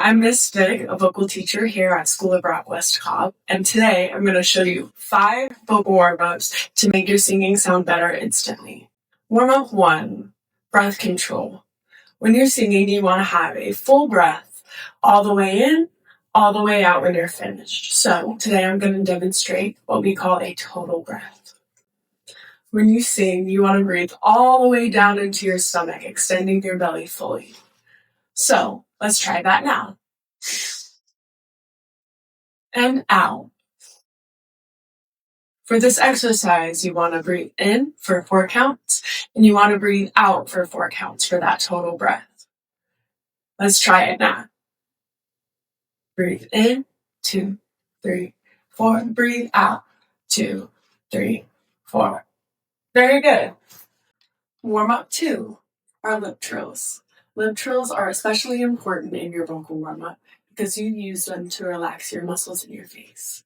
I'm Miss Vic, a vocal teacher here at School of Rock West Cobb, and today I'm going to show you 5 vocal warm-ups to make your singing sound better instantly. Warm-up 1, breath control. When you're singing, you want to have a full breath, all the way in, all the way out when you're finished. So today I'm going to demonstrate what we call a total breath. When you sing, you want to breathe all the way down into your stomach, extending your belly fully. So let's try that now. And out. For this exercise, you want to breathe in for 4 counts, and you want to breathe out for 4 counts for that total breath. Let's try it now. Breathe in, 2, 3, 4. Breathe out, 2, 3, 4. Very good. Warm up 2 are lip trills. Lip trills are especially important in your vocal warm-up because you use them to relax your muscles in your face.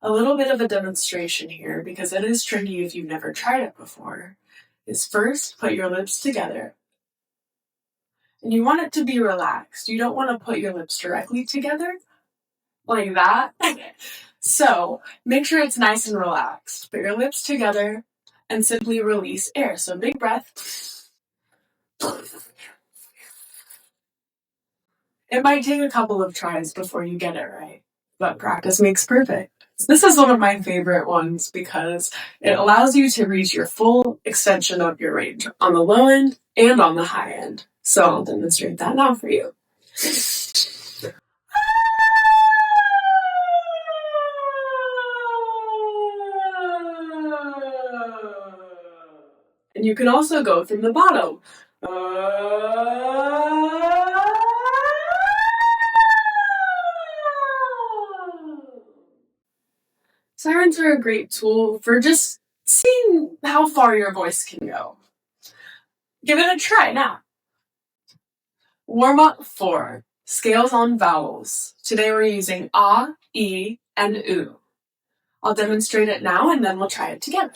A little bit of a demonstration here, because it is tricky if you've never tried it before, is first put your lips together. And you want it to be relaxed. You don't want to put your lips directly together like that. So make sure it's nice and relaxed. Put your lips together and simply release air. So big breath. It might take a couple of tries before you get it right, but practice makes perfect. This is one of my favorite ones because it allows you to reach your full extension of your range on the low end and on the high end. So I'll demonstrate that now for you. And you can also go from the bottom. Sirens are a great tool for just seeing how far your voice can go. Give it a try now. Warm up 4, scales on vowels. Today we're using ah, e, and oo. I'll demonstrate it now and then we'll try it together.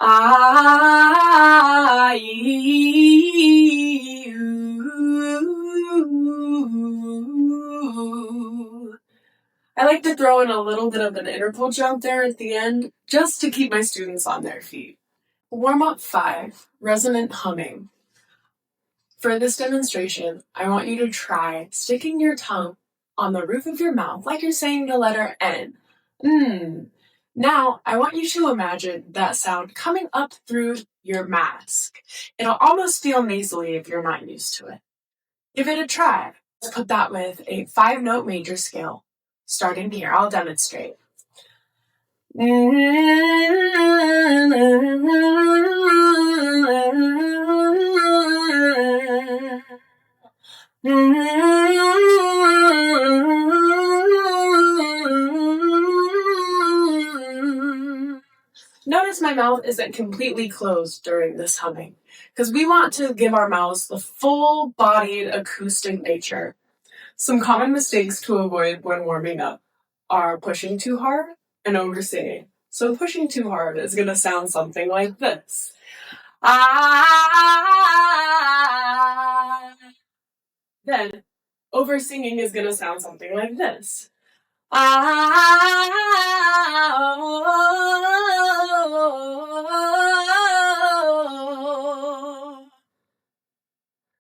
Ah, e, oo. I like to throw in a little bit of an interval jump there at the end, just to keep my students on their feet. Warm up 5, resonant humming. For this demonstration, I want you to try sticking your tongue on the roof of your mouth like you're saying the letter N. Now, I want you to imagine that sound coming up through your mask. It'll almost feel nasally if you're not used to it. Give it a try. Let's put that with a 5-note major scale. Starting here, I'll demonstrate. Notice my mouth isn't completely closed during this humming, because we want to give our mouths the full-bodied acoustic nature. Some common mistakes to avoid when warming up are pushing too hard and over-singing. So pushing too hard is going to sound something like this. Ah. Then over-singing is going to sound something like this.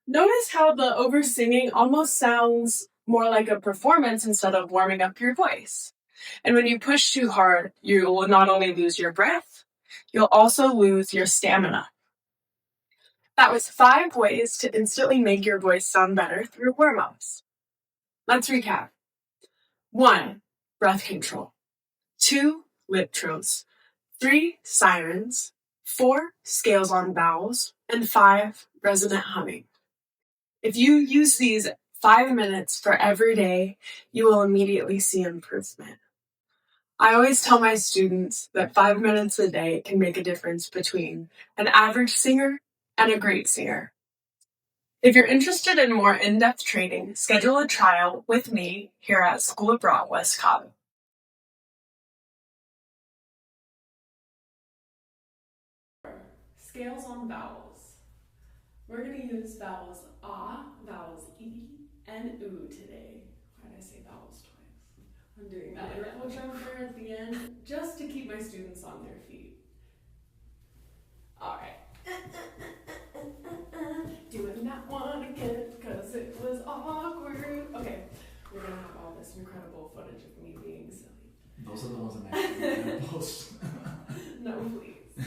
Notice how the over-singing almost sounds more like a performance instead of warming up your voice. And when you push too hard, you will not only lose your breath, you'll also lose your stamina. That was 5 ways to instantly make your voice sound better through warm-ups. Let's recap. 1, breath control. 2, lip trills. 3, sirens. 4, scales on vowels. And 5, resonant humming. If you use these 5 minutes for every day, you will immediately see improvement. I always tell my students that 5 minutes a day can make a difference between an average singer and a great singer. If you're interested in more in-depth training, schedule a trial with me here at School of Rock West Cobb. Scales on vowels. We're going to use vowels ah, vowels E and U today. Why did I say vowels twice? I'm doing that interval jumper at the end just to keep my students on their feet. All right. Doing that one again because it was awkward. Okay, we're gonna have all this incredible footage of me being silly. Those are the ones I'm actually gonna post. No, please.